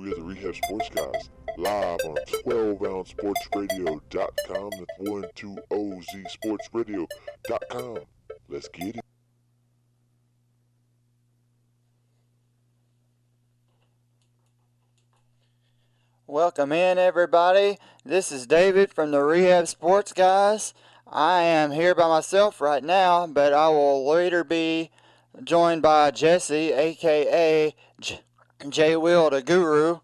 We are the Rehab Sports Guys, live on 12ouncesportsradio.com. That's 120zsportsradio.com. Let's get it. Welcome in, everybody. This is David from the Rehab Sports Guys. I am here by myself right now, but I will later be joined by Jesse, aka J Will the Guru.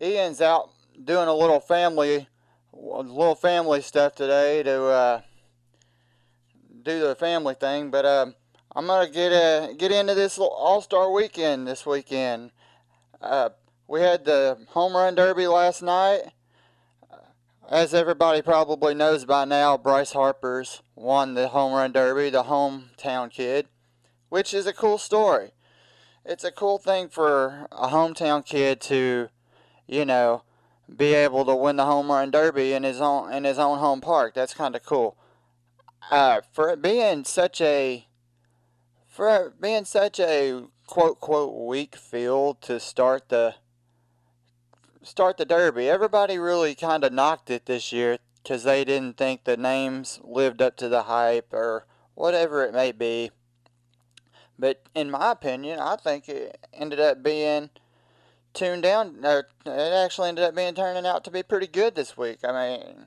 Ian's out doing a little family stuff today to do the family thing, but I'm gonna get into this All-Star weekend this weekend. We had the home run derby last night. As everybody probably knows by now, Bryce Harper's won the home run derby, the hometown kid, which is a cool story. It's a cool thing for a hometown kid to, be able to win the home run derby in his own home park. That's kind of cool. For it being such a quote quote weak field to start the derby, everybody really kind of knocked it this year because they didn't think the names lived up to the hype or whatever it may be. But in my opinion, I think it ended up being tuned down. It actually ended up turning out to be pretty good this week. I mean,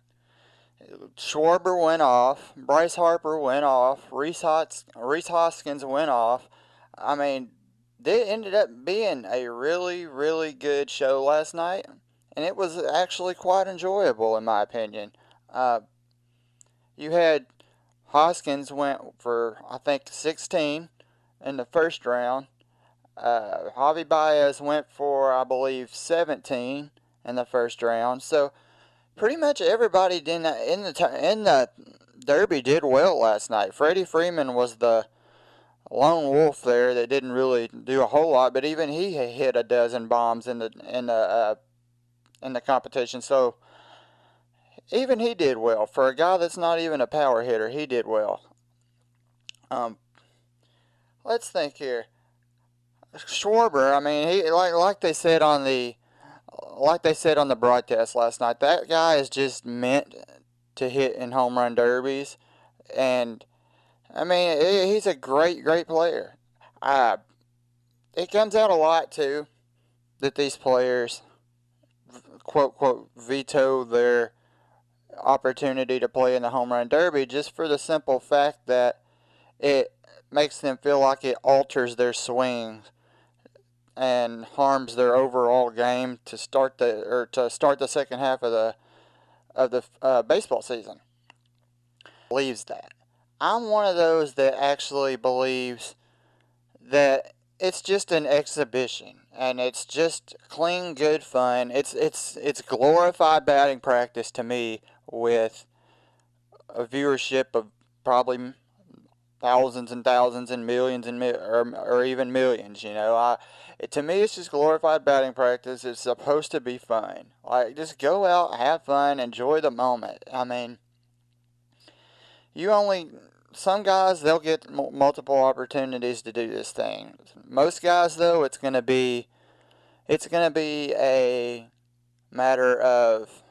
Schwarber went off, Bryce Harper went off, Rhys Hoskins went off. I mean, it ended up being a really, really good show last night, and it was actually quite enjoyable in my opinion. You had Hoskins went for, I think, 16 in the first round. Javi Baez went for, I believe, 17 in the first round. So pretty much everybody in the derby did well last night. Freddie Freeman was the lone wolf there that didn't really do a whole lot, but even he hit a dozen bombs in the competition. So even he did well for a guy that's not even a power hitter. He did well. Let's think here. Schwarber, I mean, he like they said on the broadcast last night, that guy is just meant to hit in home run derbies, and I mean, he's a great player. It comes out a lot too that these players quote quote veto their opportunity to play in the home run derby just for the simple fact that it makes them feel like it alters their swing and harms their overall game to start the second half of the baseball season. Believes that. I'm one of those that actually believes that it's just an exhibition and it's just clean good fun. It's glorified batting practice to me with a viewership of probably thousands and thousands and millions or even millions. To me, it's just glorified batting practice. It's supposed to be fun. Like, just go out, have fun, enjoy the moment. I mean, some guys, they'll get multiple opportunities to do this thing. Most guys, though, it's gonna be a matter of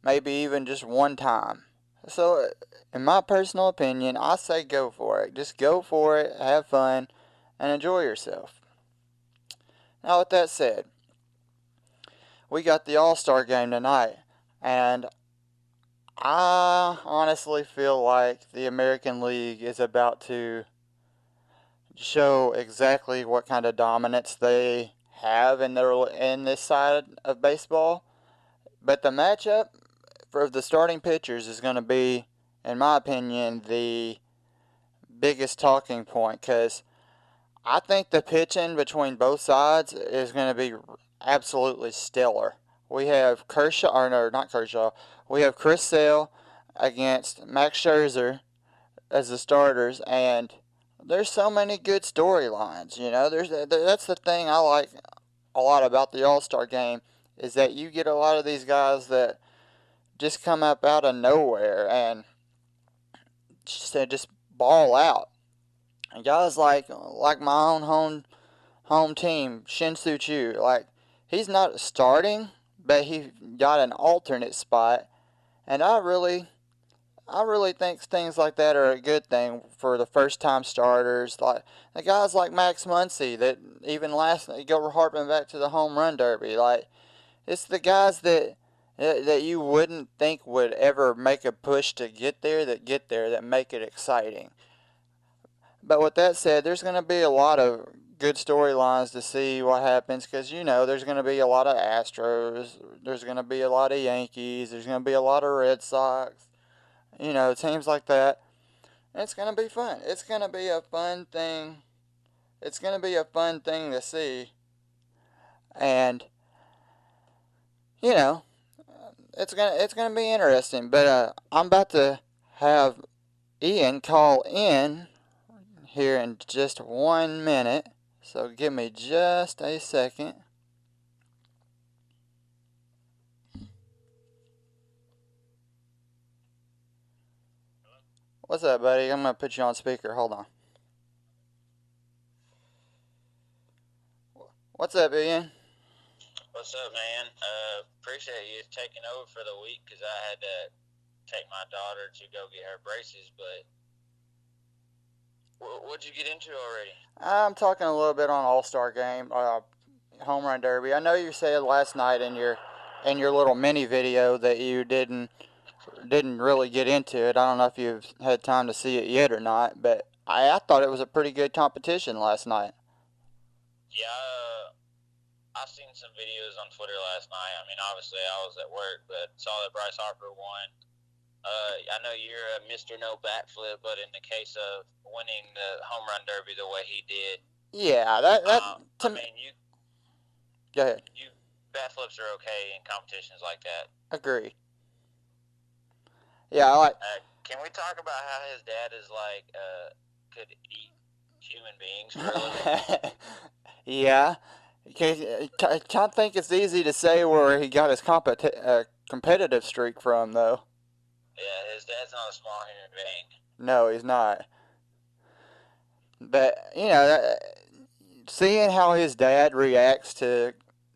maybe even just one time. So, in my personal opinion, I say go for it. Just go for it, have fun, and enjoy yourself. Now, with that said, we got the All-Star game tonight, and I honestly feel like the American League is about to show exactly what kind of dominance they have in this side of baseball. But the matchup for the starting pitchers is going to be, in my opinion, the biggest talking point, because I think the pitching between both sides is going to be absolutely stellar. We have we have Chris Sale against Max Scherzer as the starters, and there's so many good storylines. That's the thing I like a lot about the All-Star game, is that you get a lot of these guys that just come up out of nowhere and just ball out. And guys like my own home team, Shin-Soo Choo, like, he's not starting, but he got an alternate spot, and I really think things like that are a good thing for the first-time starters. Like the guys like Max Muncy that even go harping back to the home run derby. Like it's the guys that you wouldn't think would ever make a push to get there that make it exciting. But with that said, there's going to be a lot of good storylines to see what happens because, there's going to be a lot of Astros, there's going to be a lot of Yankees, there's going to be a lot of Red Sox, teams like that. It's going to be fun. It's going to be a fun thing. It's going to be a fun thing to see. And, it's gonna be interesting. But I'm about to have Ian call in here in just 1 minute. So give me just a second. What's up, buddy? I'm going to put you on speaker. Hold on. What's up, Ian? What's up, man? Appreciate you taking over for the week because I had to take my daughter to go get her braces, but what'd you get into already? I'm talking a little bit on All-Star Game, Home Run Derby. I know you said last night in your little mini video that you didn't really get into it. I don't know if you've had time to see it yet or not, but I thought it was a pretty good competition last night. Yeah, I seen some videos on Twitter last night. I mean, obviously I was at work, but saw that Bryce Harper won. I know you're a Mr. No Backflip, but in the case of winning the home run derby the way he did, yeah, I mean, go ahead. Backflips are okay in competitions like that. Agreed. Yeah, can we talk about how his dad is could eat human beings for a living? Yeah. I can't think it's easy to say where he got his competitive streak from, though. Yeah, his dad's not a small human being. No, he's not. But, seeing how his dad reacts to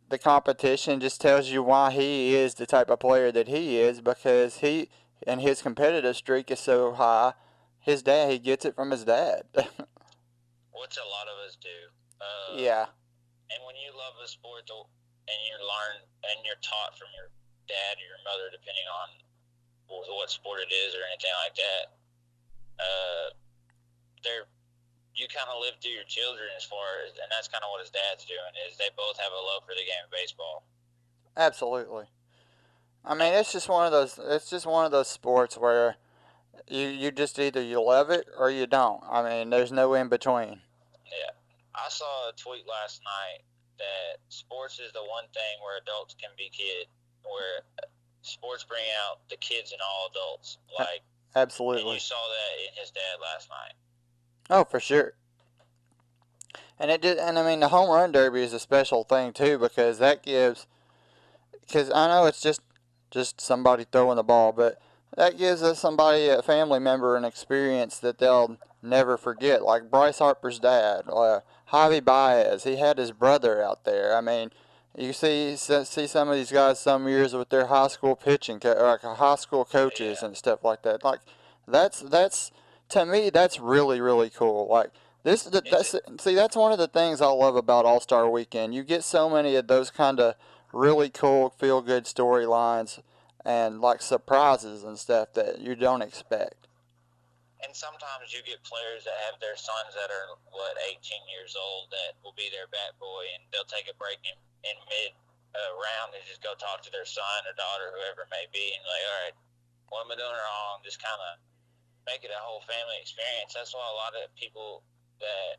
the competition just tells you why he is the type of player that he is, because his competitive streak is so high. He gets it from his dad. Which a lot of us do. Yeah. And when you love a sport and you're taught from your dad or your mother, depending on what sport it is or anything like that, you kind of live through your children and that's kind of what his dad's doing, is they both have a love for the game of baseball. Absolutely. I mean, it's just one of those sports where you just either you love it or you don't. I mean, there's no in between. Yeah. I saw a tweet last night that sports is the one thing where adults can be kids, where sports bring out the kids in all adults. Absolutely. And you saw that in his dad last night. Oh, for sure. And I mean, the home run derby is a special thing too, because I know it's just somebody throwing the ball, but that gives a family member, an experience that they'll never forget. Like Bryce Harper's dad, Javi Baez, he had his brother out there. I mean, you see some of these guys some years with their high school pitching, high school coaches and stuff like that. Like that's to me that's really really cool. Like that's one of the things I love about All-Star Weekend. You get so many of those kind of really cool feel good storylines and like surprises and stuff that you don't expect. And sometimes you get players that have their sons that are 18 years old that will be their bat boy, and they'll take a break in mid round and just go talk to their son or daughter, whoever it may be, and all right, what am I doing wrong? Just kind of make it a whole family experience. That's why a lot of people that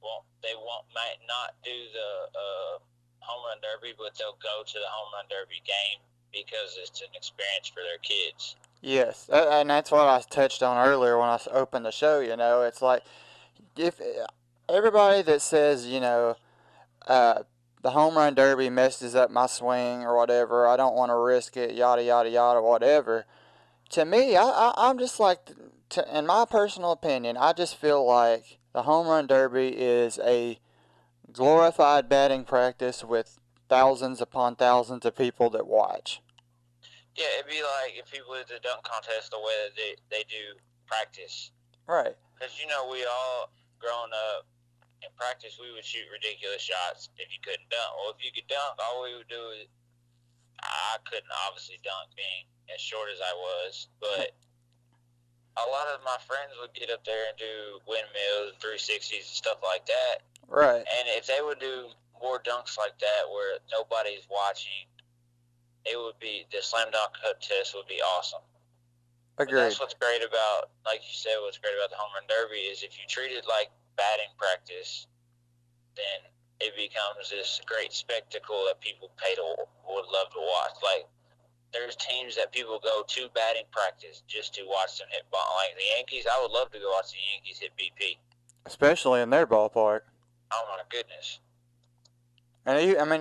might not do the home run derby, but they'll go to the home run derby game because it's an experience for their kids. Yes, and that's what I touched on earlier when I opened the show. It's like if everybody that says the home run derby messes up my swing or whatever, I don't want to risk it, yada yada yada, whatever. To me, I'm just like, in my personal opinion, I just feel like the home run derby is a glorified batting practice with thousands upon thousands of people that watch. Yeah, it'd be like if people did the dunk contest the way that they do practice. Right. Because, you know, we all, growing up, in practice, we would shoot ridiculous shots if you couldn't dunk. Well, if you could dunk, all we would do is, I couldn't obviously dunk being as short as I was, but a lot of my friends would get up there and do windmills, 360s, and stuff like that. Right. And if they would do more dunks like that where nobody's watching, it would be, the slam dunk contest would be awesome. Agreed. But that's what's great about, like you said, what's great about the home run derby is if you treat it like batting practice, then it becomes this great spectacle that people would love to watch. Like, there's teams that people go to batting practice just to watch them hit ball. Like the Yankees, I would love to go watch the Yankees hit BP. Especially in their ballpark. Oh my goodness. And even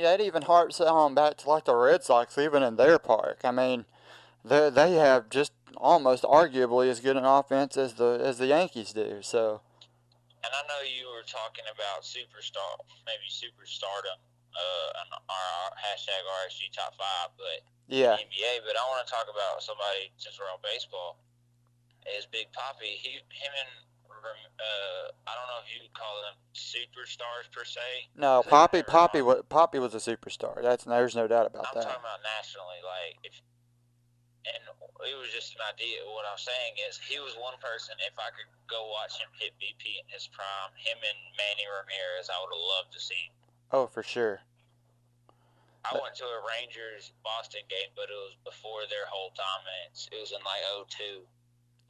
that even harps on back to like the Red Sox, even in their park. I mean, they have just almost arguably as good an offense as the Yankees do. So. And I know you were talking about superstardom, on our hashtag RSGTop5, but yeah. NBA. But I want to talk about somebody, since we're on baseball, is Big Papi. Him and I don't know if you would call them superstars per se. No, Papi was a superstar. There's no doubt about that. I'm talking about nationally, and it was just an idea. What I'm saying is, he was one person. If I could go watch him hit BP in his prime, him and Manny Ramirez, I would have loved to see. Oh, for sure. I went to a Rangers Boston game, but it was before their whole dominance. It was in like 2002.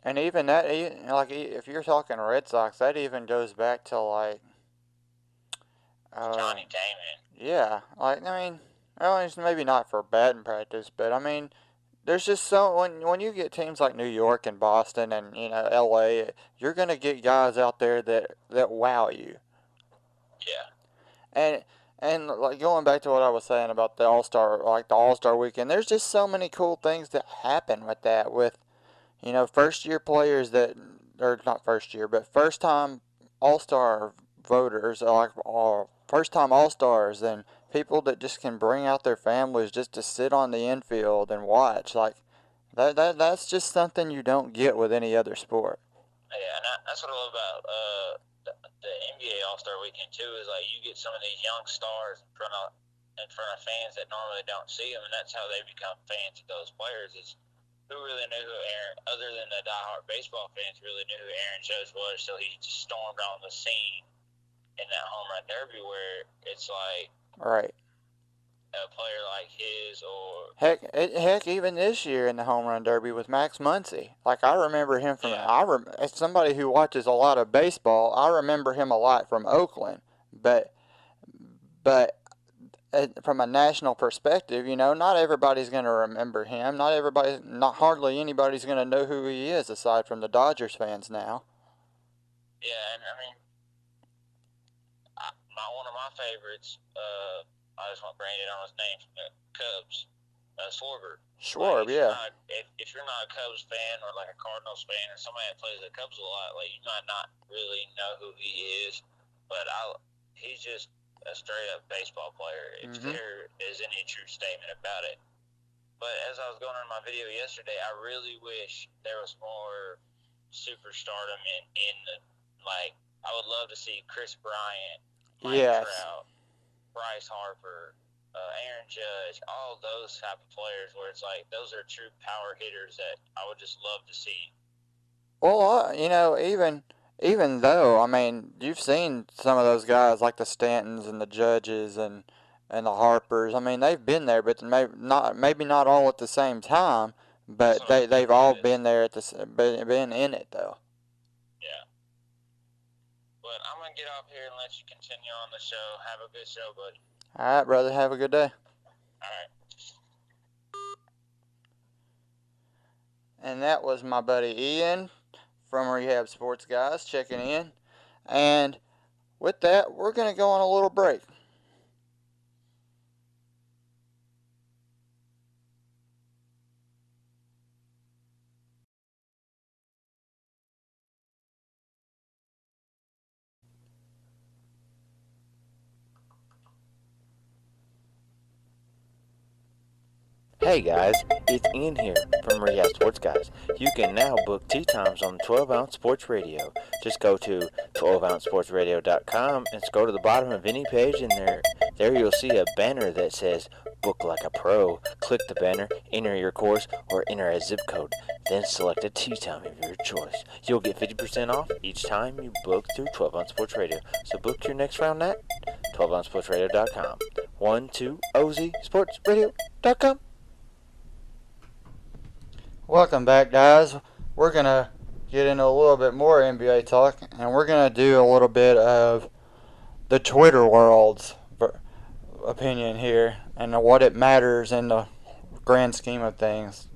And even that, like, if you're talking Red Sox, that even goes back to like Johnny Damon. Yeah, like well, it's maybe not for batting practice, but I mean, there's just so when you get teams like New York and Boston and L.A., you're gonna get guys out there that wow you. Yeah. And like going back to what I was saying about the All-Star weekend, there's just so many cool things that happen with that. With first year players or not first year, but first time All-Star voters, or first time All-Stars, and people that just can bring out their families just to sit on the infield and watch. Like that's just something you don't get with any other sport. Yeah, and that's what I love about the NBA All-Star Weekend too. Is like you get some of these young stars in front of fans that normally don't see them, and that's how they become fans of those players. Is who really knew who Aaron, other than the diehard baseball fans, really knew who Aaron Judge was. So he just stormed on the scene in that home run derby, where it's like, right, a player like his, or heck, even this year in the home run derby with Max Muncy. Like I remember him from as somebody who watches a lot of baseball, I remember him a lot from Oakland, but from a national perspective, not everybody's going to remember him. Not hardly anybody's going to know who he is aside from the Dodgers fans now. Yeah, and I mean, one of my favorites, I just want Brandon on his name, Cubs, Schwarber. Schwarber, like, if you're not a Cubs fan or like a Cardinals fan or somebody that plays the Cubs a lot, like you might not really know who he is, but he's just a straight up baseball player. If there is any true statement about it. But as I was going on my video yesterday, I really wish there was more superstardom in the, like, I would love to see Chris Bryant, Mike Trout, Bryce Harper, Aaron Judge, all those type of players where it's like those are true power hitters that I would just love to see. Well, even though, I mean, you've seen some of those guys like the Stantons and the Judges and the Harpers. I mean, they've been there, but maybe not all at the same time, but they've all been there been in it though. Yeah. But I'm going to get off here and let you continue on the show. Have a good show, buddy. All right, brother. Have a good day. All right. And that was my buddy Ian from Rehab Sports Guys checking in. And with that, we're going to go on a little break. Hey guys, it's Ian here from Rehab Sports Guys. You can now book tee times on 12 Ounce Sports Radio. Just go to 12ouncesportsradio.com and scroll to the bottom of any page, and there you'll see a banner that says Book Like a Pro. Click the banner, enter your course, or enter a zip code. Then select a tee time of your choice. You'll get 50% off each time you book through 12 Ounce Sports Radio. So book your next round at 12ouncesportsradio.com. 12ozsportsradio.com. Welcome back, guys. We're going to get into a little bit more NBA talk, and we're going to do a little bit of the Twitter world's opinion here and what it matters in the grand scheme of things.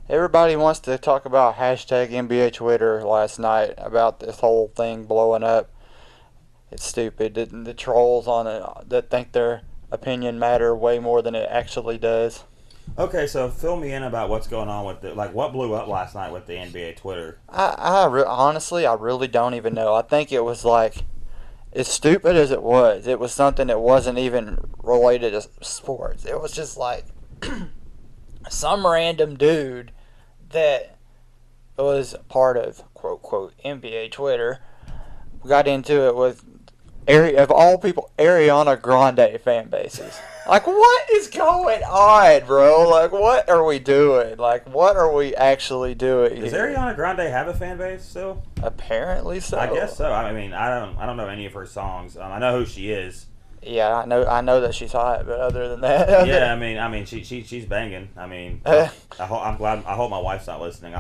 Everybody wants to talk about hashtag NBA Twitter last night about this whole thing blowing up. It's stupid. The trolls on it that think their opinion matter way more than it actually does. Okay, so fill me in about what's going on with what blew up last night with the NBA Twitter. Honestly, I really don't even know. I think it was like, as stupid as it was something that wasn't even related to sports. It was just like some random dude that was part of quote quote NBA Twitter got into it with of all people, Ariana Grande fan bases. Like, what is going on, bro? Like, what are we doing? Like, what are we actually doing? Does Ariana Grande have a fan base still? Apparently so. I guess so. I mean, I don't know any of her songs. I know who she is. Yeah, I know that she's hot, but other than that, yeah, I mean, she's banging. I mean, I hope my wife's not listening.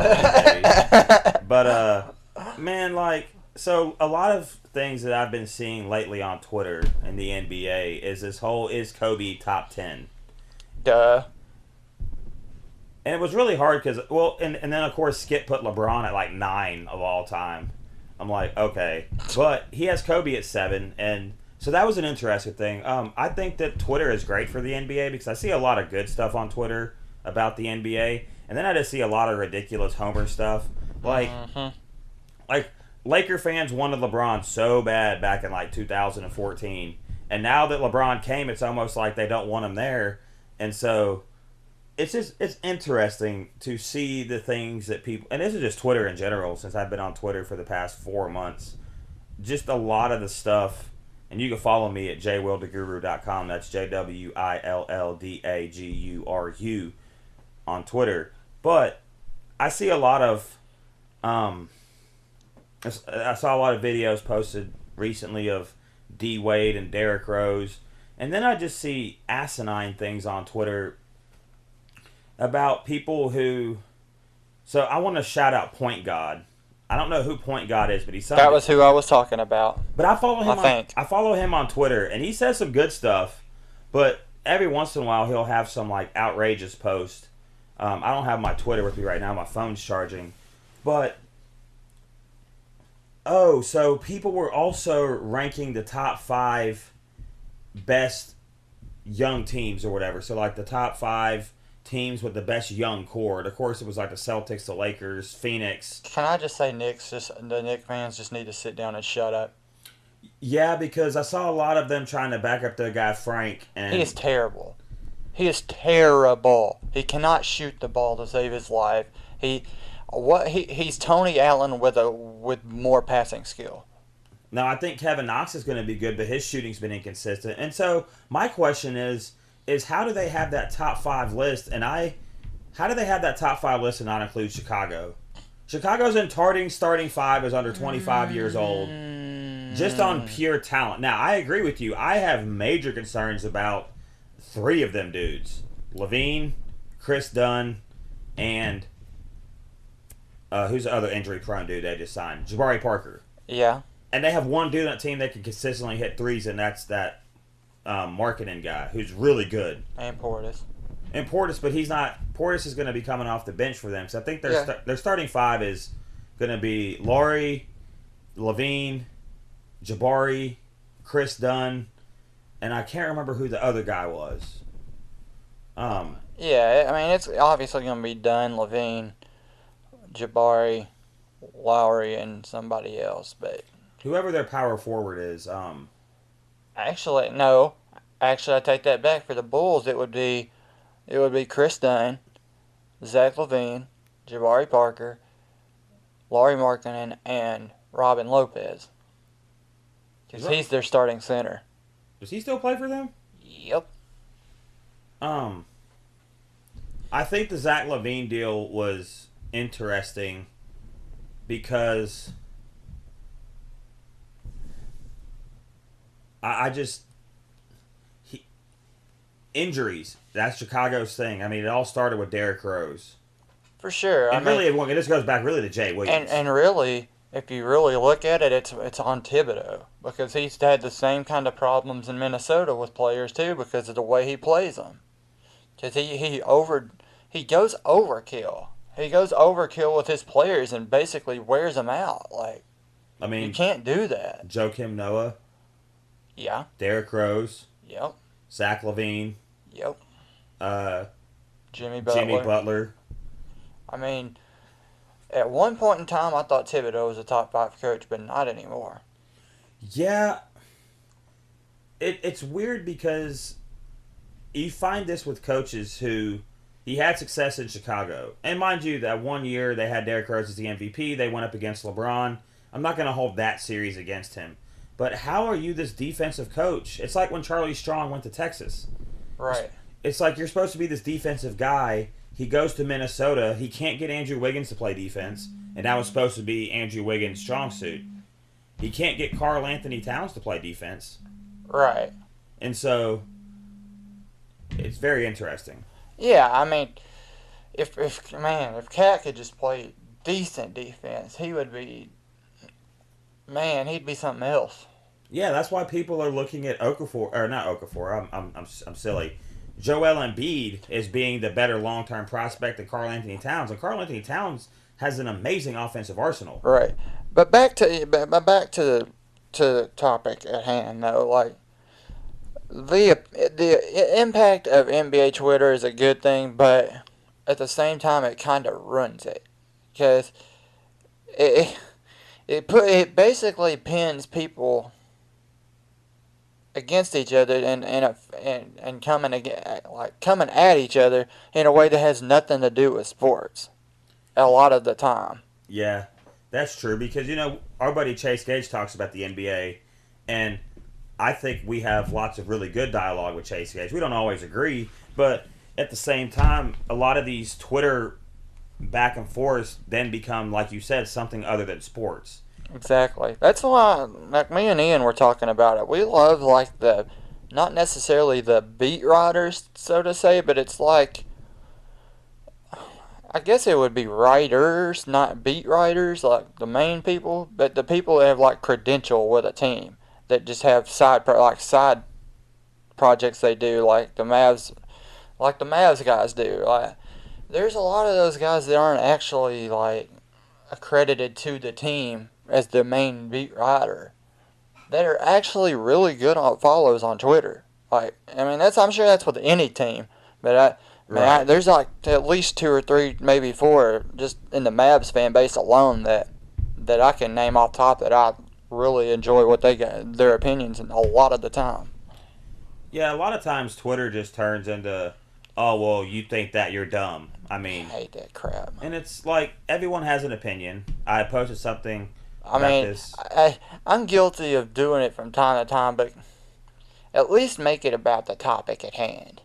But man, like, so a lot of things that I've been seeing lately on Twitter in the NBA is this whole is Kobe top 10. Duh. And it was really hard because, well, and then of course Skip put LeBron at like 9 of all time. I'm like, okay, but he has Kobe at 7, and so that was an interesting thing. I think that Twitter is great for the NBA because I see a lot of good stuff on Twitter about the NBA, and then I just see a lot of ridiculous Homer stuff, like Laker fans wanted LeBron so bad back in like 2014, and now that LeBron came, it's almost like they don't want him there, and so it's interesting to see the things that people, and this is just Twitter in general, since I've been on Twitter for the past 4 months, just a lot of the stuff, and you can follow me at jwildaguru.com, that's JWILLDAGURU on Twitter, but I see a lot of, I saw a lot of videos posted recently of D Wade and Derrick Rose, and then I just see asinine things on Twitter about people who. So I want to shout out Point God. I don't know who Point God is, but he's somebody. That was who I was talking about. But I follow him. I follow him on Twitter, and he says some good stuff. But every once in a while, he'll have some like outrageous post. I don't have my Twitter with me right now. My phone's charging, but. Oh, so people were also ranking the top 5 best young teams or whatever. So, like, the top 5 teams with the best young core. Of course, it was like the Celtics, the Lakers, Phoenix. Can I just say the Knicks fans just need to sit down and shut up? Yeah, because I saw a lot of them trying to back up their guy, Frank. And he is terrible. He is terrible. He cannot shoot the ball to save his life. He's Tony Allen with more passing skill. Now, I think Kevin Knox is going to be good, but his shooting's been inconsistent. And so my question is how do they have that top 5 list? And how do they have that top 5 list and not include Chicago? Chicago's starting 5 is under 25 years old, just on pure talent. Now, I agree with you. I have major concerns about 3 of them dudes: Levine, Chris Dunn, and who's the other injury-prone dude they just signed? Jabari Parker. Yeah. And they have one dude on that team that can consistently hit threes, and that's that marketing guy who's really good. And Portis. But he's not. Portis is going to be coming off the bench for them. So I think their starting 5 is going to be Laurie, Levine, Jabari, Chris Dunn, and I can't remember who the other guy was. Yeah, I mean, it's obviously going to be Dunn, Levine, Jabari, Lowry, and somebody else, but whoever their power forward is. Actually, no. Actually, I take that back. For the Bulls, it would be it would be Chris Dunn, Zach LaVine, Jabari Parker, Lauri Markkanen, and Robin Lopez. Because he's their starting center. Does he still play for them? Yep. I think the Zach LaVine deal was interesting because injuries. That's Chicago's thing. I mean, it all started with Derrick Rose. For sure. And this goes back really to Jay Williams. And really, if you really look at it, it's on Thibodeau. Because he's had the same kind of problems in Minnesota with players, too, because of the way he plays them. Because he goes overkill. He goes overkill with his players and basically wears them out. You can't do that. Joakim Noah. Yeah. Derrick Rose. Yep. Zach LaVine. Yep. Jimmy Butler. I mean, at one point in time, I thought Thibodeau was a top 5 coach, but not anymore. Yeah. It's weird because you find this with coaches who he had success in Chicago. And mind you, that one year they had Derrick Rose as the MVP. They went up against LeBron. I'm not going to hold that series against him. But how are you this defensive coach? It's like when Charlie Strong went to Texas. Right. It's like you're supposed to be this defensive guy. He goes to Minnesota. He can't get Andrew Wiggins to play defense. And that was supposed to be Andrew Wiggins' strong suit. He can't get Karl Anthony Towns to play defense. Right. And so it's very interesting. Yeah, I mean, if Cat could just play decent defense, he would be, he'd be something else. Yeah, that's why people are looking at I'm silly. Joel Embiid is being the better long-term prospect than Karl Anthony Towns, and Karl Anthony Towns has an amazing offensive arsenal. Right, but back to the topic at hand, though. The impact of NBA Twitter is a good thing, but at the same time, it kind of ruins it, because it basically pins people against each other and coming at each other in a way that has nothing to do with sports a lot of the time. Yeah, that's true, because our buddy Chase Gage talks about the NBA, and I think we have lots of really good dialogue with Chase Gage. We don't always agree, but at the same time, a lot of these Twitter back and forth then become, like you said, something other than sports. Exactly. That's why, me and Ian were talking about it. We love, not necessarily the beat writers, so to say, but it's I guess it would be writers, not beat writers, like the main people, but the people that have, credential with a team, that just have side projects they do, like the Mavs guys do. There's a lot of those guys that aren't actually, accredited to the team as the main beat writer, that are actually really good on follows on Twitter. I'm sure that's with any team, but there's at least 2 or 3, maybe 4, just in the Mavs fan base alone that I can name off top that I really enjoy what they got, their opinions, a lot of the time. Yeah, a lot of times Twitter just turns into, oh, well, you think that, you're dumb. I hate that crap. And it's like, everyone has an opinion. I posted something this. I'm guilty of doing it from time to time, but at least make it about the topic at hand.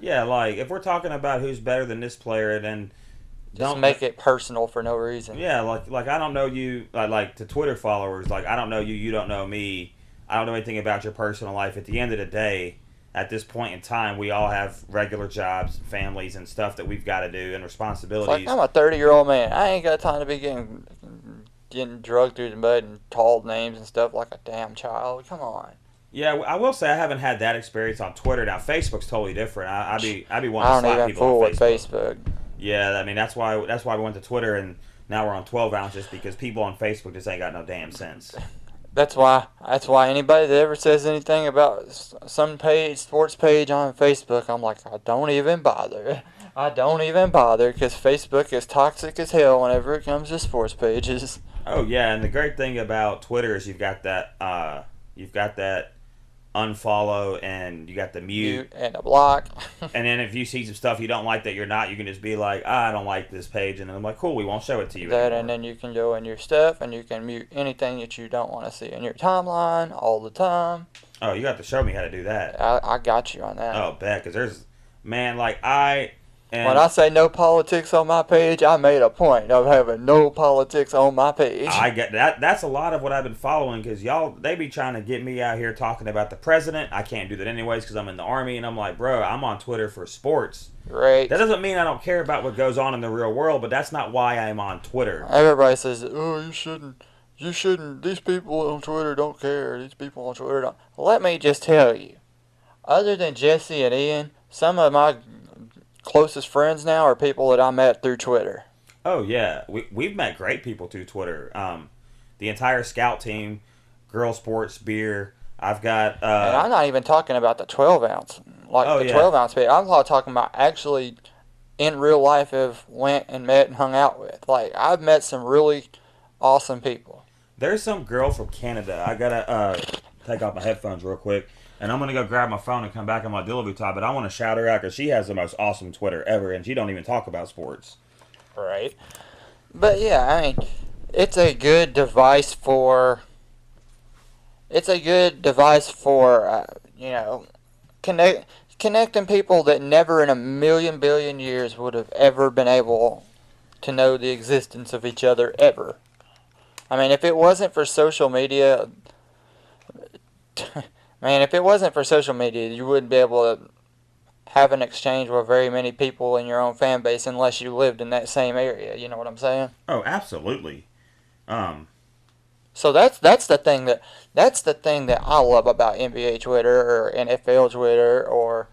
Yeah, if we're talking about who's better than this player, then don't make it personal for no reason. Yeah, like I don't know you, to Twitter followers, I don't know you, you don't know me, I don't know anything about your personal life. At the end of the day, at this point in time, we all have regular jobs, families, and stuff that we've got to do, and responsibilities. I'm a 30-year-old man. I ain't got time to be getting drugged through the mud and called names and stuff like a damn child. Come on. Yeah, I will say I haven't had that experience on Twitter. Now Facebook's totally different. I'd be wanting to slap people on Facebook. With Facebook. Yeah, that's why we went to Twitter, and now we're on 12 ounces, because people on Facebook just ain't got no damn sense. That's why anybody that ever says anything about some sports page on Facebook, I'm like, I don't even bother. Because Facebook is toxic as hell whenever it comes to sports pages. Oh yeah, and the great thing about Twitter is you've got that unfollow, and you got the mute. And a block. And then if you see some stuff you don't like that you're not, you can just be like, I don't like this page, and then I'm like, cool, we won't show it to you anymore. And then you can go in your stuff and you can mute anything that you don't want to see in your timeline all the time. Oh, you have to show me how to do that. I got you on that. Oh, bet, because there's, man, like when I say no politics on my page, I made a point of having no politics on my page. I get that. That's a lot of what I've been following, because they be trying to get me out here talking about the president. I can't do that anyways because I'm in the Army, and I'm like, bro, I'm on Twitter for sports. Right. That doesn't mean I don't care about what goes on in the real world, but that's not why I'm on Twitter. Everybody says, oh, you shouldn't. These people on Twitter don't care. These people on Twitter don't. Let me just tell you, other than Jesse and Ian, some of my closest friends now are people that I met through Twitter. Oh, yeah. We've met great people through Twitter. The entire scout team, girl sports, beer. I've got... and I'm not even talking about the 12 ounce. 12 ounce people. I'm not talking about actually in real life have went and met and hung out with. Like, I've met some really awesome people. There's some girl from Canada. I got to take off my headphones real quick. And I'm going to go grab my phone and come back on my Dillovy Top. But I want to shout her out because she has the most awesome Twitter ever. And she don't even talk about sports. Right. But, yeah, I mean, it's a good device for... connecting people that never in a million billion years would have ever been able to know the existence of each other ever. I mean, if it wasn't for social media... you wouldn't be able to have an exchange with very many people in your own fan base unless you lived in that same area. You know what I'm saying? Oh, absolutely. So that's the thing that I love about NBA Twitter or NFL Twitter or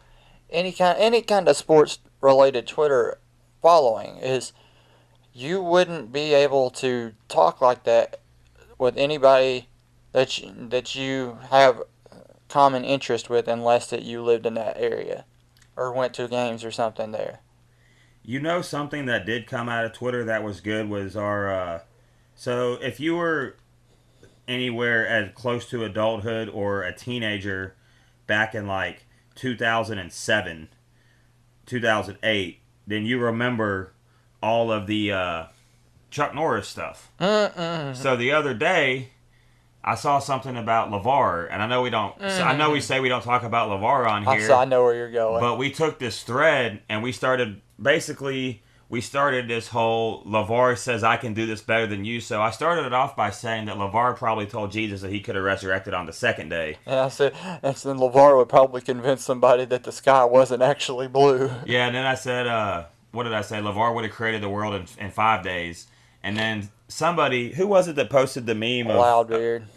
any kind of sports related Twitter following is you wouldn't be able to talk like that with anybody that you have common interest with unless that you lived in that area or went to games or something there. You know, something that did come out of Twitter that was good was our so if you were anywhere as close to adulthood or a teenager back in like 2007 2008, then you remember all of the Chuck Norris stuff. So the other day I saw something about LeVar, and I know we don't. I know we say we don't talk about LeVar on here. I know where you're going. But we took this thread and we started this whole LeVar says I can do this better than you. So I started it off by saying that LeVar probably told Jesus that he could have resurrected on the second day. And I said, and then LeVar would probably convince somebody that the sky wasn't actually blue. Yeah, and then I said, what did I say? LeVar would have created the world in 5 days. And then somebody, who was it that posted the meme of...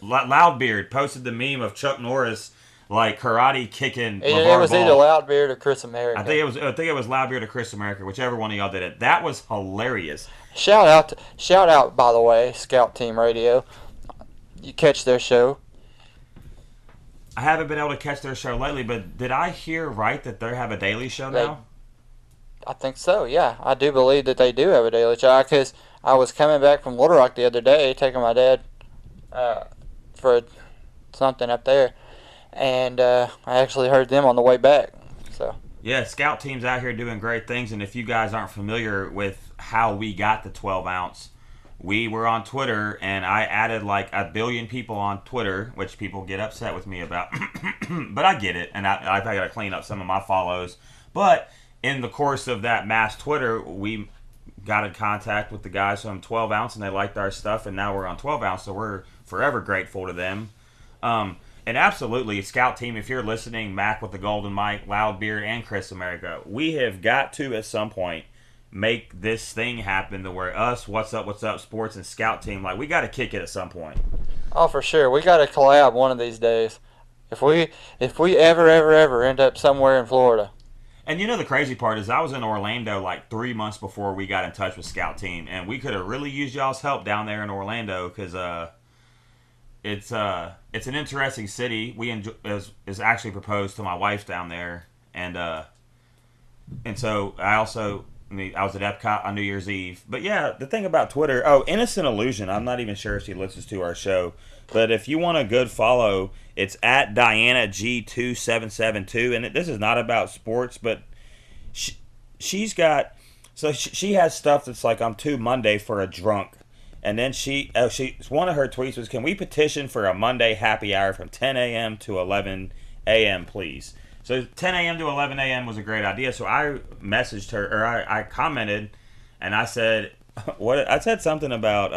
Loudbeard posted the meme of Chuck Norris, like, karate kicking LeVar It was Ball. either Loudbeard or Chris America. I think it was Loudbeard or Chris America, whichever one of y'all did it. That was hilarious. Shout out, by the way, Scout Team Radio. You catch their show. I haven't been able to catch their show lately, but did I hear right that they have a daily show now? I think so, yeah. I do believe that they do have a daily show, because I was coming back from Little Rock the other day, taking my dad for something up there, and I actually heard them on the way back. So yeah, Scout Team's out here doing great things, and if you guys aren't familiar with how we got the 12 ounce, we were on Twitter, and I added like 1 billion people on Twitter, which people get upset with me about, but I get it, and I got to clean up some of my follows. But in the course of that mass Twitter, we got in contact with the guys from 12 ounce, and they liked our stuff, and now we're on 12 ounce, so we're forever grateful to them. And absolutely, Scout Team, if you're listening, Mac with the Golden Mic, Loudbeard, and Chris America, we have got to, at some point, make this thing happen to where us, What's Up Sports, and Scout Team, like, we got to kick it at some point. Oh, for sure. We got to collab one of these days. If we ever end up somewhere in Florida. And you know the crazy part is I was in Orlando like 3 months before we got in touch with Scout Team, and we could have really used y'all's help down there in Orlando because it's an interesting city. We is actually proposed to my wife down there, and so I also I was at Epcot on New Year's Eve. But yeah, the thing about Twitter, Innocent Illusion. I'm not even sure if she listens to our show, but if you want a good follow, it's at DianaG2772, and this is not about sports, but she's got. So she has stuff that's like, I'm too Monday for a drunk. And then one of her tweets was, can we petition for a Monday happy hour from 10 a.m. to 11 a.m., please? So 10 a.m. to 11 a.m. was a great idea. So I messaged her, or I commented, and I said, I said something about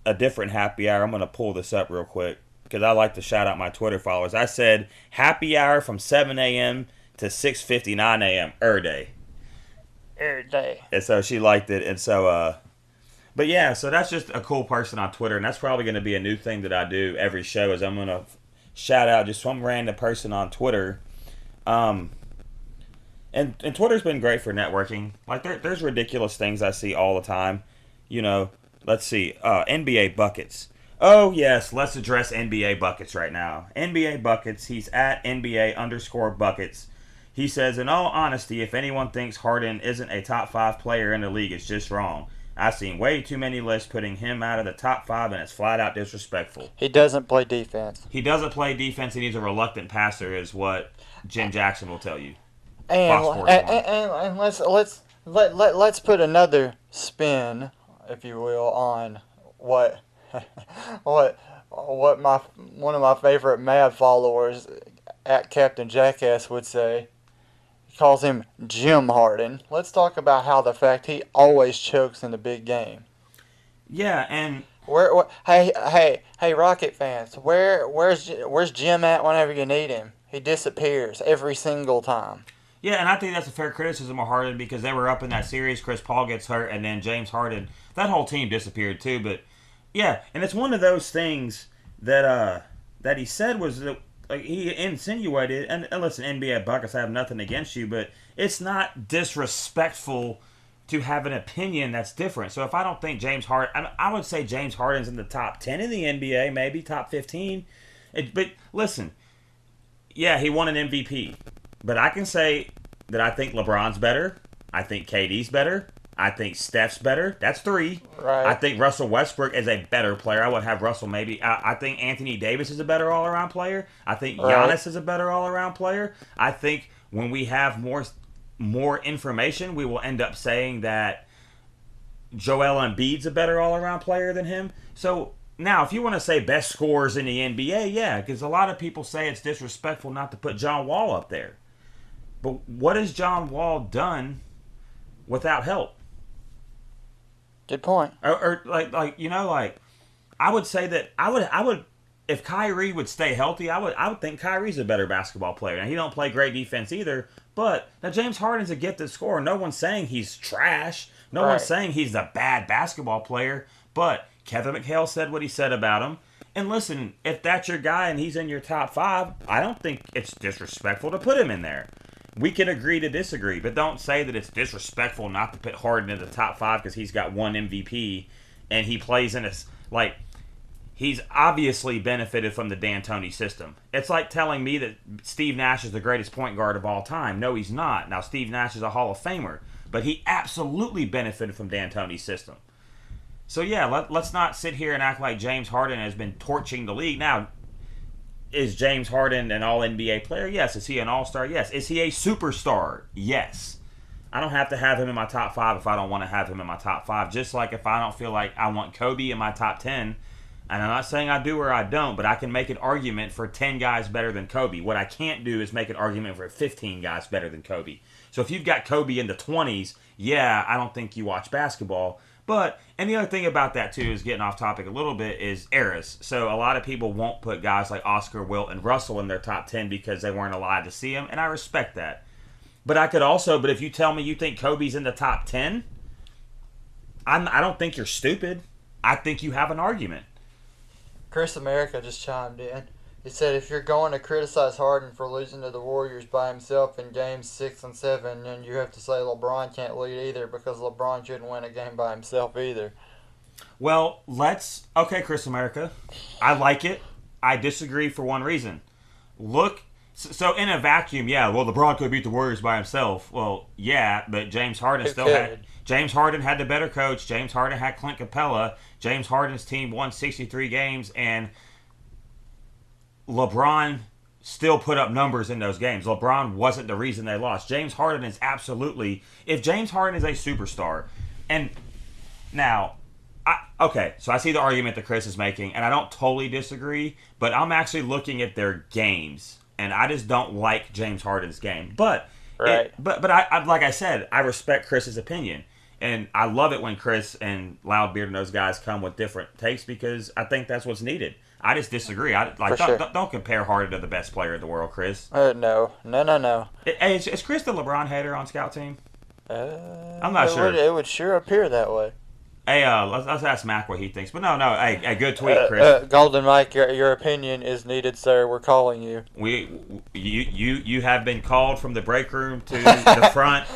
a different happy hour. I'm going to pull this up real quick because I like to shout out my Twitter followers. I said happy hour from 7 a.m. to 6:59 a.m. day. Day. And so she liked it, and so but yeah, so that's just a cool person on Twitter, and that's probably going to be a new thing that I do every show, is I'm going to shout out just some random person on Twitter. And Twitter's been great for networking. Like there's ridiculous things I see all the time. Let's see, NBA buckets. Oh yes, let's address NBA buckets right now. NBA buckets. He's at NBA_buckets. He says, in all honesty, if anyone thinks Harden isn't a top 5 player in the league, it's just wrong. I've seen way too many lists putting him out of the top 5, and it's flat out disrespectful. He doesn't play defense. He doesn't play defense, and he's a reluctant passer, is what Jim Jackson will tell you. And let's put another spin, if you will, on what one of my favorite Mad followers at Captain Jackass would say. He calls him Jim Harden. Let's talk about how the fact he always chokes in the big game. Yeah, and hey, Rocket fans, where's Jim at whenever you need him? He disappears every single time. Yeah, and I think that's a fair criticism of Harden, because they were up in that series. Chris Paul gets hurt, and then James Harden. That whole team disappeared too. But yeah, and it's one of those things that he said was that. Like he insinuated, and listen, NBA buckets, I have nothing against you, but it's not disrespectful to have an opinion that's different. So if I don't think James Harden, I would say James Harden's in the top 10 in the NBA, maybe top 15. But listen, yeah, he won an MVP, but I can say that I think LeBron's better, I think KD's better, I think Steph's better. That's 3. Right. I think Russell Westbrook is a better player. I would have Russell maybe. I think Anthony Davis is a better all-around player. I think Giannis is a better all-around player. I think when we have more information, we will end up saying that Joel Embiid's a better all-around player than him. So now, if you want to say best scorers in the NBA, yeah, because a lot of people say it's disrespectful not to put John Wall up there. But what has John Wall done without help? Good point. Or I would say that I would if Kyrie would stay healthy, I would think Kyrie's a better basketball player. Now he don't play great defense either, but now James Harden's a gifted scorer. No one's saying he's trash. No one's saying he's a bad basketball player. But Kevin McHale said what he said about him. And listen, if that's your guy and he's in your top 5, I don't think it's disrespectful to put him in there. We can agree to disagree, but don't say that it's disrespectful not to put Harden in the top 5 because he's got 1 MVP and he plays in he's obviously benefited from the D'Antoni system. It's like telling me that Steve Nash is the greatest point guard of all time. No, he's not. Now, Steve Nash is a Hall of Famer, but he absolutely benefited from D'Antoni's system. So yeah, let's not sit here and act like James Harden has been torching the league. Now, is James Harden an all-NBA player? Yes. Is he an all-star? Yes. Is he a superstar? Yes. I don't have to have him in my top 5 if I don't want to have him in my top 5. Just like if I don't feel like I want Kobe in my top 10, and I'm not saying I do or I don't, but I can make an argument for 10 guys better than Kobe. What I can't do is make an argument for 15 guys better than Kobe. So if you've got Kobe in the 20s, yeah, I don't think you watch basketball. But, and the other thing about that, too, is getting off topic a little bit, is eras. So a lot of people won't put guys like Oscar, Wilt, and Russell in their top 10 because they weren't alive to see them, and I respect that. But but if you tell me you think Kobe's in the top 10, I don't think you're stupid. I think you have an argument. Chris America just chimed in. He said, if you're going to criticize Harden for losing to the Warriors by himself in games 6 and 7, then you have to say LeBron can't lead either because LeBron shouldn't win a game by himself either. Well, okay, Chris America. I like it. I disagree for one reason. Look, So in a vacuum, yeah. Well, LeBron could beat the Warriors by himself. Well, yeah, but James Harden James Harden had the better coach. James Harden had Clint Capella. James Harden's team won 63 games, and LeBron still put up numbers in those games. LeBron wasn't the reason they lost. James Harden is absolutely. If James Harden is a superstar, and now. So I see the argument that Chris is making, and I don't totally disagree, but I'm actually looking at their games, and I just don't like James Harden's game. But right. I like I said, I respect Chris's opinion, and I love it when Chris and Loudbeard and those guys come with different takes because I think that's what's needed. I just disagree. Don't compare Harden to the best player in the world, Chris. No. Hey, is Chris the LeBron hater on Scout Team? I'm not sure. It would sure appear that way. Hey, let's ask Mac what he thinks. But no, hey, good tweet, Chris. Golden Mike, your opinion is needed, sir. We're calling you. You have been called from the break room to the front.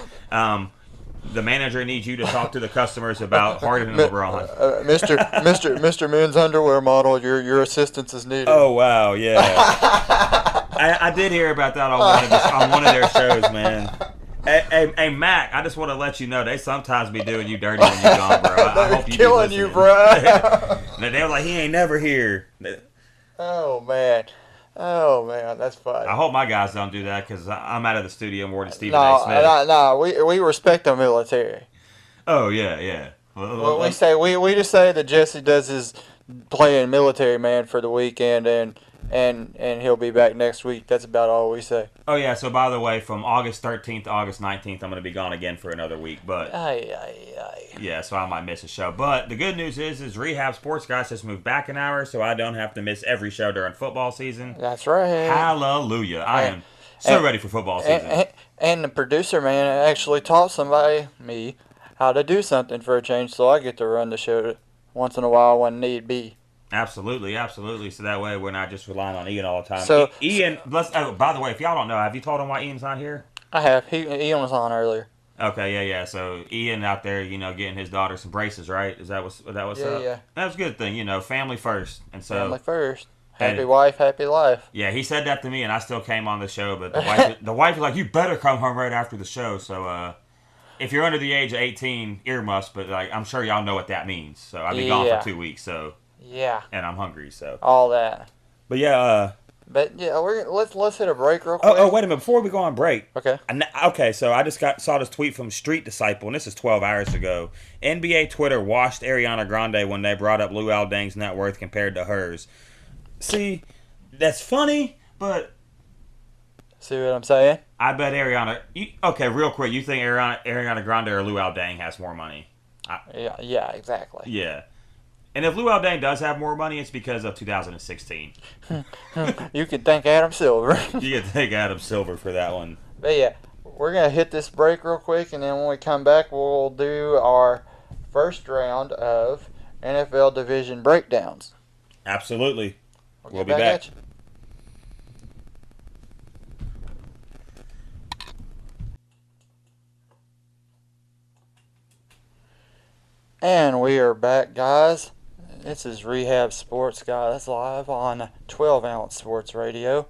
The manager needs you to talk to the customers about Harden and LeBron. Mr. Men's Underwear Model, your assistance is needed. Oh wow, yeah. I did hear about that on one of their shows, man. Hey, Mac, I just want to let you know they sometimes be doing you dirty when you're gone, bro. I hope you killing you, bro. They were like, he ain't never here. Oh, man, that's funny. I hope my guys don't do that because I'm out of the studio more than Stephen A. Smith. No, we respect the military. Oh, yeah. Well, we just say that Jesse does his playing military man for the weekend and he'll be back next week. That's about all we say. Oh, yeah. So, by the way, from August 13th to August 19th, I'm going to be gone again for another week. But yeah, so I might miss a show. But the good news is Rehab Sports Guys just moved back an hour, so I don't have to miss every show during football season. That's right. Hallelujah. I am so ready for football season. And the producer, man, actually taught me, how to do something for a change, so I get to run the show once in a while when need be. Absolutely. So that way we're not just relying on Ian all the time. So Ian, by the way, if y'all don't know, have you told him why Ian's not here? I have. Ian was on earlier. Okay, yeah. So Ian out there, getting his daughter some braces, right? Is that what's up? Yeah. That's a good thing, family first. And so family first. Happy wife, happy life. Yeah, he said that to me, and I still came on the show. But the wife was like, "You better come home right after the show." So if you're under the age of 18, earmuffs. But I'm sure y'all know what that means. So I've been gone for 2 weeks. So. Yeah. And I'm hungry, so. All that. But yeah. But yeah, let's hit a break real quick. Oh, wait a minute! Before we go on break. Okay. Okay, so I just saw this tweet from Street Disciple, and this is 12 hours ago. NBA Twitter washed Ariana Grande when they brought up Lou Aldang's net worth compared to hers. See, that's funny, but. See what I'm saying? I bet Ariana. Okay, real quick, you think Ariana Grande or Lou Aldang has more money? Yeah, exactly. Yeah. And if Lou Aldang does have more money, it's because of 2016. You can thank Adam Silver. You can thank Adam Silver for that one. But yeah, we're going to hit this break real quick, and then when we come back, we'll do our first round of NFL division breakdowns. Absolutely. We'll be back. back. And we are back, guys. This is Rehab Sports Guys live on 12-ounce Sports Radio.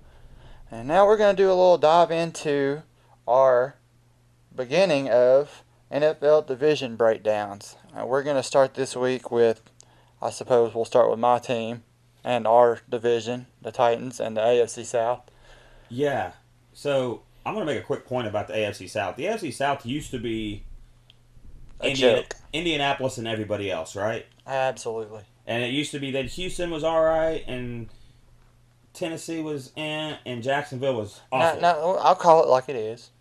And now we're going to do a little dive into our beginning of NFL division breakdowns. We're going to start this week with, I suppose we'll start with my team and our division, the Titans and the AFC South. Yeah. So I'm going to make a quick point about the AFC South. The AFC South used to be Indianapolis and everybody else, right? Absolutely. And it used to be that Houston was all right, and Tennessee was and Jacksonville was awful. No, I'll call it like it is.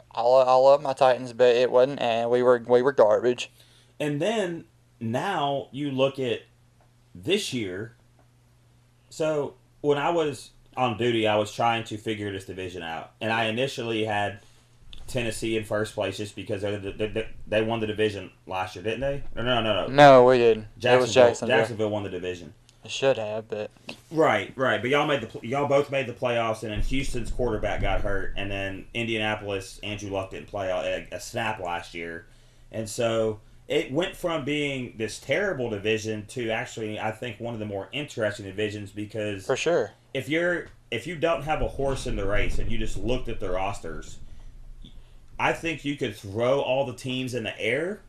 I love my Titans, but it wasn't, and we were garbage. And then now you look at this year. So when I was on duty, I was trying to figure this division out, and I initially had Tennessee in first place just because they won the division last year, didn't they? No. No, we didn't. It was Jacksonville. Jacksonville won the division. It should have, but right. But y'all both made the playoffs, and then Houston's quarterback got hurt, and then Indianapolis, Andrew Luck didn't play a snap last year, and so it went from being this terrible division to actually, I think, one of the more interesting divisions because for sure, if you're if you don't have a horse in the race and you just looked at the rosters, I think you could throw all the teams in the air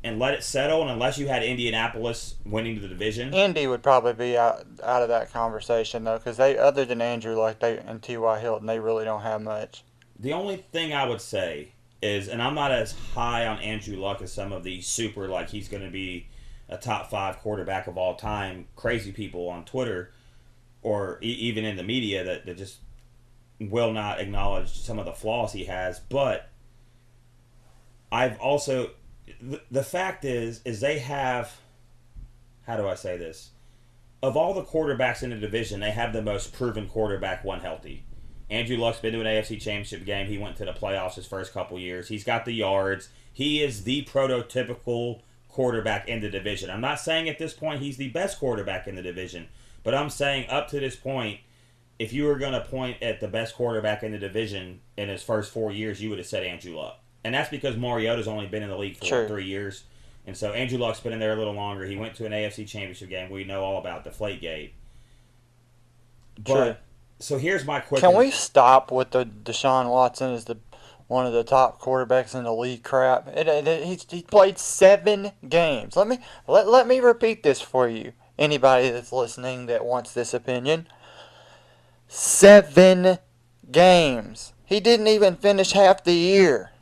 and let it settle, and unless you had Indianapolis winning the division. Indy would probably be out of that conversation, though, because they, other than Andrew Luck and T.Y. Hilton, they really don't have much. The only thing I would say is, and I'm not as high on Andrew Luck as some of the super, like he's going to be a top 5 quarterback of all time, crazy people on Twitter or even in the media that just will not acknowledge some of the flaws he has. But I've also, the fact is they have, how do I say this? Of all the quarterbacks in the division, they have the most proven quarterback when healthy. Andrew Luck's been to an AFC Championship game. He went to the playoffs his first couple years. He's got the yards. He is the prototypical quarterback in the division. I'm not saying at this point he's the best quarterback in the division, but I'm saying up to this point, if you were going to point at the best quarterback in the division in his first 4 years, you would have said Andrew Luck. And that's because Mariota's only been in the league for 3 years. And so Andrew Luck's been in there a little longer. He went to an AFC Championship game. We know all about Deflategate. But, so here's my question. Can we stop with the Deshaun Watson is one of the top quarterbacks in the league crap? He played 7 games. Let me repeat this for you. Anybody that's listening that wants this opinion. 7 games. He didn't even finish half the year.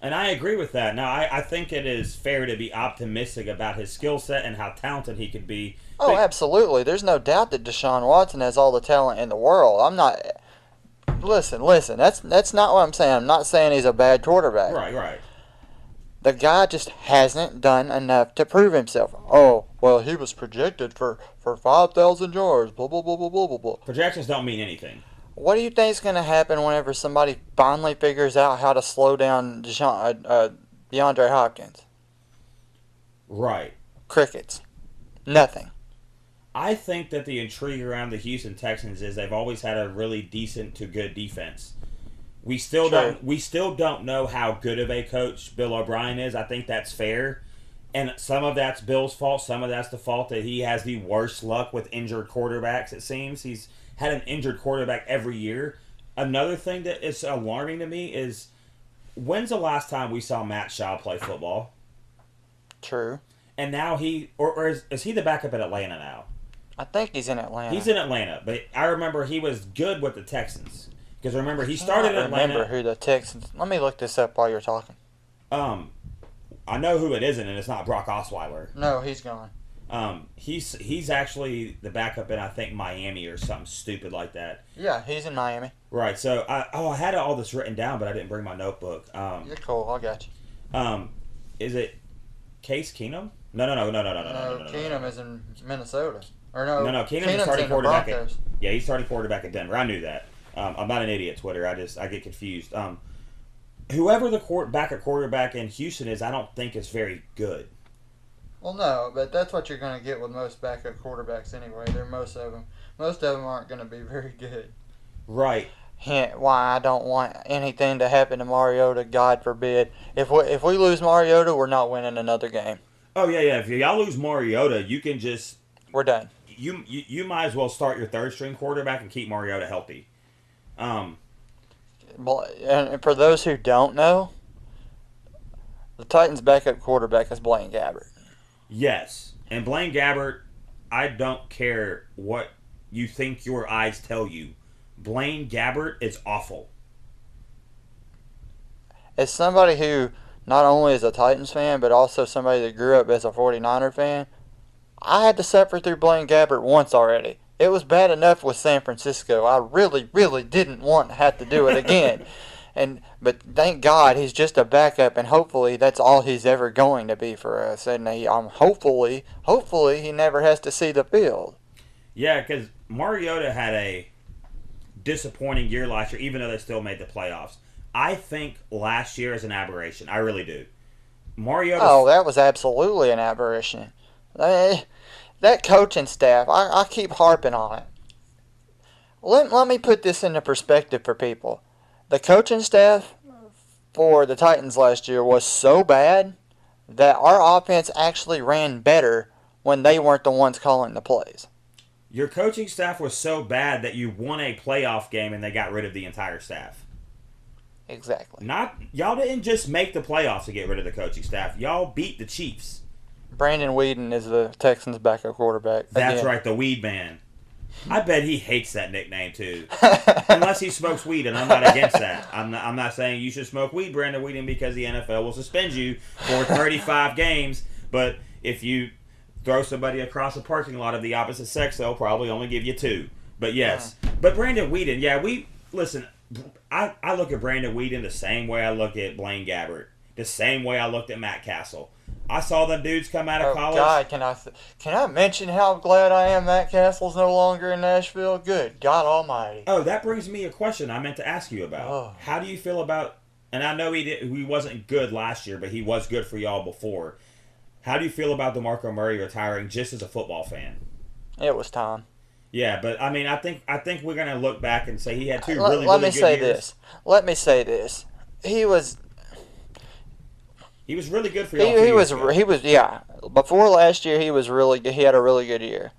And I agree with that. Now, I think it is fair to be optimistic about his skill set and how talented he could be. Oh, absolutely. There's no doubt that Deshaun Watson has all the talent in the world. I'm not... Listen. That's not what I'm saying. I'm not saying he's a bad quarterback. Right. The guy just hasn't done enough to prove himself. Oh, well, he was projected for 5,000 yards, blah, blah, blah, blah, blah, blah. Projections don't mean anything. What do you think is going to happen whenever somebody finally figures out how to slow down DeAndre Hopkins? Right. Crickets. Nothing. I think that the intrigue around the Houston Texans is they've always had a really decent to good defense. We still don't know how good of a coach Bill O'Brien is. I think that's fair. And some of that's Bill's fault. Some of that's the fault that he has the worst luck with injured quarterbacks, it seems. He's had an injured quarterback every year. Another thing that is alarming to me is, when's the last time we saw Matt Shaw play football? True. And now is he the backup at Atlanta now? I think he's in Atlanta. He's in Atlanta, but I remember he was good with the Texans. Because remember, he started in Atlanta. Remember who the Texans... Let me look this up while you're talking. I know who it isn't, and it's not Brock Osweiler. No, he's gone. He's actually the backup in, I think, Miami or something stupid like that. Yeah, he's in Miami. Right. So I had all this written down, but I didn't bring my notebook. You're cool. I got you. Is it Case Keenum? No. Keenum is in Minnesota. Or no. Keenum is starting quarterback. He's starting quarterback at Denver. I knew that. I'm not an idiot, Twitter. I get confused. Whoever the backup quarterback in Houston is, I don't think is very good. Well, no, but that's what you're going to get with most backup quarterbacks anyway. Most of them aren't going to be very good. Right. Hint why I don't want anything to happen to Mariota, God forbid. If we lose Mariota, we're not winning another game. Oh, yeah. If y'all lose Mariota, you can just... We're done. You might as well start your third-string quarterback and keep Mariota healthy. And for those who don't know, the Titans' backup quarterback is Blaine Gabbert. Yes. And Blaine Gabbert, I don't care what you think your eyes tell you. Blaine Gabbert is awful. As somebody who not only is a Titans fan, but also somebody that grew up as a 49er fan, I had to suffer through Blaine Gabbert once already. It was bad enough with San Francisco. I really, really didn't want to have to do it again. But thank God he's just a backup, and hopefully that's all he's ever going to be for us. And hopefully he never has to see the field. Yeah, because Mariota had a disappointing year last year, even though they still made the playoffs. I think last year is an aberration. I really do. Oh, that was absolutely an aberration. That coaching staff, I keep harping on it. Let me put this into perspective for people. The coaching staff for the Titans last year was so bad that our offense actually ran better when they weren't the ones calling the plays. Your coaching staff was so bad that you won a playoff game and they got rid of the entire staff. Exactly. Y'all didn't just make the playoffs to get rid of the coaching staff. Y'all beat the Chiefs. Brandon Weeden is the Texans' backup quarterback. That's again. right, the Weed Man. I bet he hates that nickname too. Unless he smokes weed, and I'm not against that. I'm not saying you should smoke weed, Brandon Weeden, because the NFL will suspend you for 35 games. But if you throw somebody across a parking lot of the opposite sex, they'll probably only give you 2. But yes. But Brandon Weeden, listen, I look at Brandon Weeden the same way I look at Blaine Gabbert. The same way I looked at Matt Castle. I saw them dudes come out of college. God, can I mention how glad I am Matt Castle's no longer in Nashville? Good God Almighty. Oh, that brings me a question I meant to ask you about. Oh. How do you feel about? And I know he wasn't good last year, but he was good for y'all before. How do you feel about DeMarco Murray retiring just as a football fan? It was time. Yeah, but I mean, I think we're gonna look back and say he had 2 Let really me good say years. this. Let me say this. He was really good for y'all. he was before last year he was really good. He had a really good year.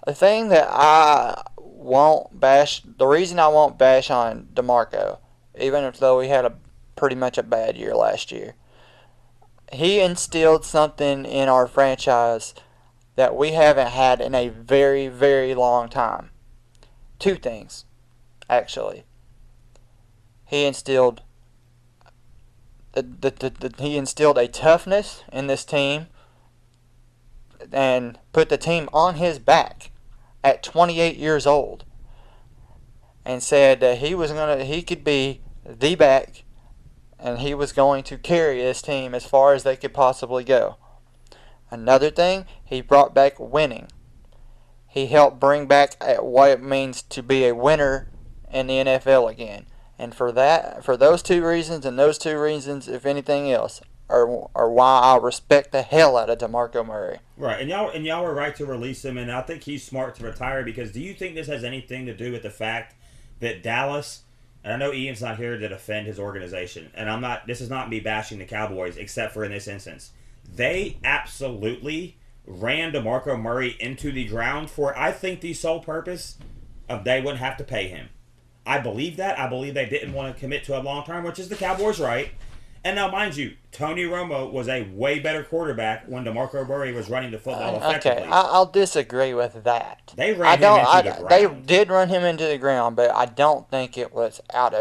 The thing that the reason I won't bash on DeMarco, even though he had pretty much a bad year last year, he instilled something in our franchise that we haven't had in a very, very long time. 2 things, actually. He instilled he instilled a toughness in this team and put the team on his back at 28 years old and said that he could be the back and he was going to carry this team as far as they could possibly go. Another thing, he brought back winning. He helped bring back what it means to be a winner in the NFL again. And for those 2 reasons, and those 2 reasons, if anything else, are why I respect the hell out of DeMarco Murray. Right, and y'all were right to release him, and I think he's smart to retire because do you think this has anything to do with the fact that Dallas, and I know Ian's not here to defend his organization, and this is not me bashing the Cowboys, except for in this instance. They absolutely ran DeMarco Murray into the ground for, I think, the sole purpose of they wouldn't have to pay him. I believe that. I believe they didn't want to commit to a long term, which is the Cowboys' right. And now, mind you, Tony Romo was a way better quarterback when DeMarco Murray was running the football effectively. Okay, I'll disagree with that. They ran him into the ground. They did run him into the ground, but I don't think it was out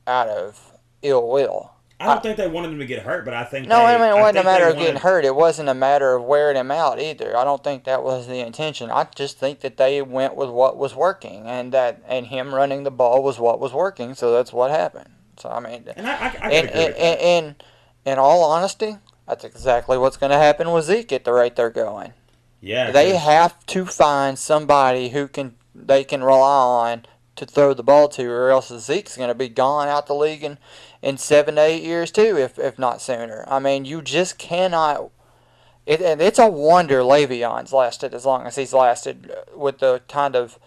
of ill will. I don't think they wanted him to get hurt, but I think it wasn't a matter of getting hurt. It wasn't a matter of wearing him out either. I don't think that was the intention. I just think that they went with what was working, and him running the ball was what was working. So that's what happened. So I mean, and I agree with that. In all honesty, that's exactly what's going to happen with Zeke at the rate they're going. Yeah, they have to find somebody they can rely on to throw the ball to, or else Zeke's going to be gone out the league in 7 to 8 years too, if not sooner. I mean, you just cannot. And it's a wonder Le'Veon's lasted as long as he's lasted with the kind of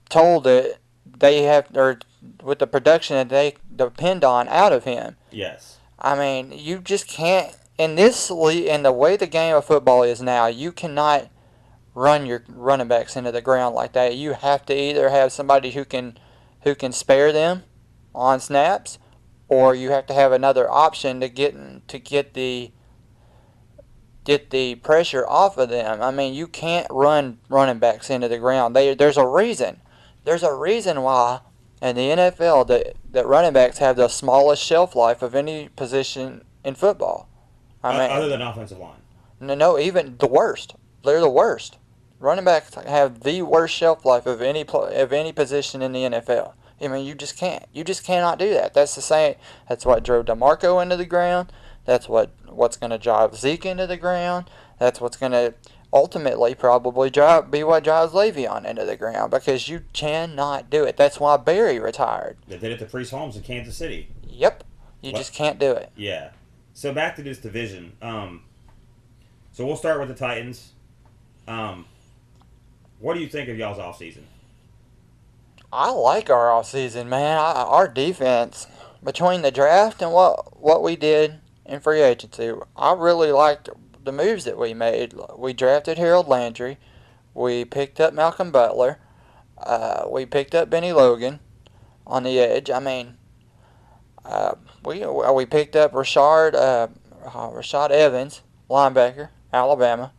toll that they have, or with the production that they depend on out of him. Yes. I mean, you just can't. In this league, and the way the game of football is now, you cannot run your running backs into the ground like that. You have to either have somebody who can spare them on snaps, or you have to have another option to get the pressure off of them. I mean, you can't run running backs into the ground. There's a reason. There's a reason why in the NFL that running backs have the smallest shelf life of any position in football. I mean, other than offensive line. No, even the worst. They're the worst. Running backs have the worst shelf life of any position in the NFL. I mean, you just can't. You just cannot do that. That's the same. That's what drove DeMarco into the ground. That's what's going to drive Zeke into the ground. That's what's going to ultimately probably be what drives Le'Veon into the ground, because you cannot do it. That's why Barry retired. They did it to Priest Holmes in Kansas City. Yep. You just can't do it. Yeah. So back to this division. So we'll start with the Titans. What do you think of y'all's offseason? I like our offseason, man. Our defense, between the draft and what we did in free agency, I really liked the moves that we made. We drafted Harold Landry. We picked up Malcolm Butler. We picked up Benny Logan on the edge. I mean, we picked up Rashard Evans, linebacker, Alabama.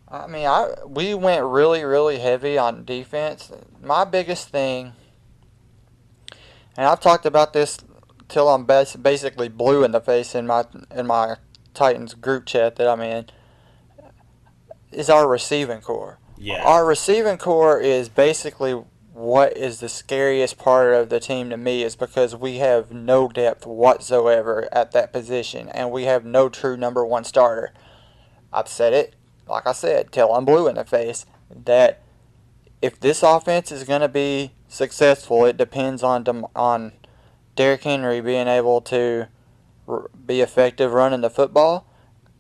I mean, we went really, really heavy on defense. My biggest thing, and I've talked about this till I'm basically blue in the face in my Titans group chat that I'm in, is our receiving core. Yeah. Our receiving core is basically what is the scariest part of the team to me, is because we have no depth whatsoever at that position, and we have no true number one starter. I've said it, like I said, till I'm blue in the face, that if this offense is going to be successful, it depends on Derrick Henry being able to be effective running the football,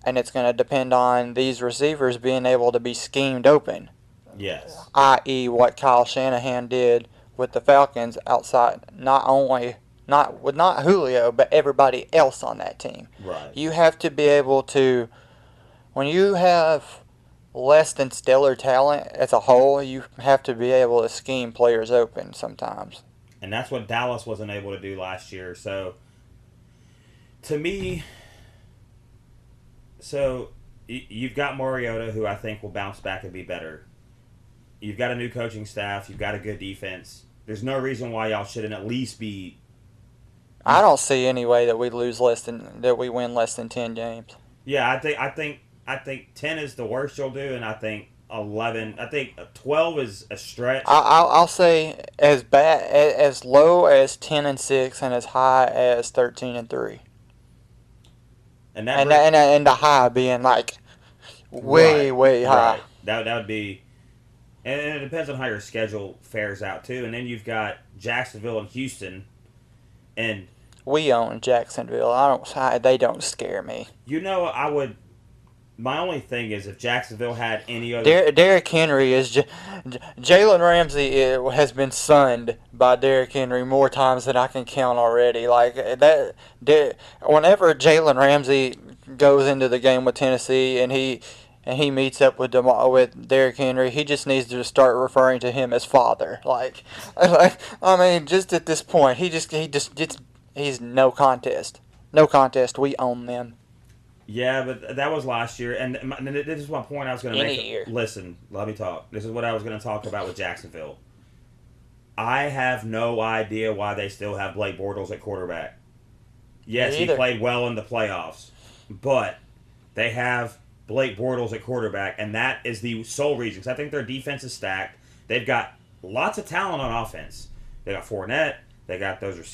and it's going to depend on these receivers being able to be schemed open. Yes. I.e., what Kyle Shanahan did with the Falcons outside, not Julio, but everybody else on that team. Right. You have to be able to, when you have less than stellar talent as a whole, you have to be able to scheme players open sometimes. And that's what Dallas wasn't able to do last year. So, to me, you've got Mariota, who I think will bounce back and be better. You've got a new coaching staff. You've got a good defense. There's no reason why y'all shouldn't at least be. I don't see any way that we win less than 10 games. Yeah, I think 10 is the worst you'll do, and I think 11. I think 12 is a stretch. I'll say as low as 10-6, and as high as 13-3. And the high being like way high. Right. That would be, and it depends on how your schedule fares out too. And then you've got Jacksonville and Houston, and we own Jacksonville. They don't scare me. I would. My only thing is if Jacksonville had any other. Derrick Henry is Jalen Ramsey has been sunned by Derrick Henry more times than I can count already. Like that, whenever Jalen Ramsey goes into the game with Tennessee and he meets up with Derrick Henry, he just needs to start referring to him as father. Like I mean, just at this point, he's no contest. No contest. We own them. Yeah, but that was last year, and this is my point I was going to make. Year. Listen, let me talk. This is what I was going to talk about with Jacksonville. I have no idea why they still have Blake Bortles at quarterback. Yes, he played well in the playoffs, but they have Blake Bortles at quarterback, and that is the sole reason. Because I think their defense is stacked. They've got lots of talent on offense. They got Fournette. They got those receivers.